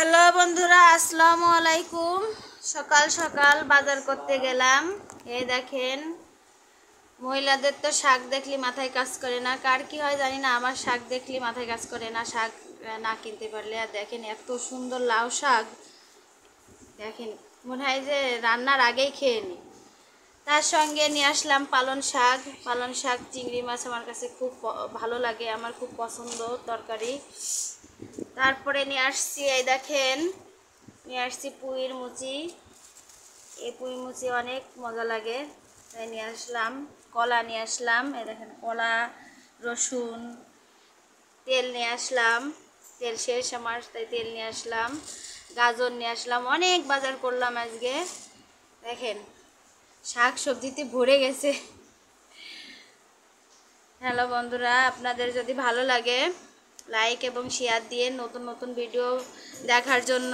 Hello বন্ধুরা, আসসালামু আলাইকুম। সকাল সকাল বাজার করতে গেলাম। এই দেখেন, মহিলাদের তো শাক দেখলি মাথায় কাজ করে না, কার কি হয় জানি না, আমার শাক দেখলি মাথায় কাজ করে না, শাক না কিনতে পারলে। আর দেখেন এত সুন্দর লাউ শাক, দেখেন মনে হয় যে রান্নার আগেই খেয়ে নিই। তার সঙ্গে নিয়ে আসলাম পালং শাক। পালং শাক চিংড়ি মাছ আমার কাছে খুব ভালো লাগে, আমার খুব পছন্দ তরকারি। তারপরে নিয়ে আসছি, এই দেখেন নিয়ে আসছি পুঁইর মুচি। এই পুঁই মুচি অনেক মজা লাগে, তাই নিয়ে আসলাম। কলা নিয়ে আসলাম, এই দেখেন কলা, রসুন, তেল নিয়ে আসলাম। তেল শেষ আমার, তাই তেল নিয়ে আসলাম। গাজর নিয়ে আসলাম, অনেক বাজার করলাম আজকে। দেখেন শাক সবজিতে ভরে গেছে। হ্যালো বন্ধুরা, আপনাদের যদি ভালো লাগে লাইক এবং শেয়ার দিয়ে নতুন নতুন ভিডিও দেখার জন্য।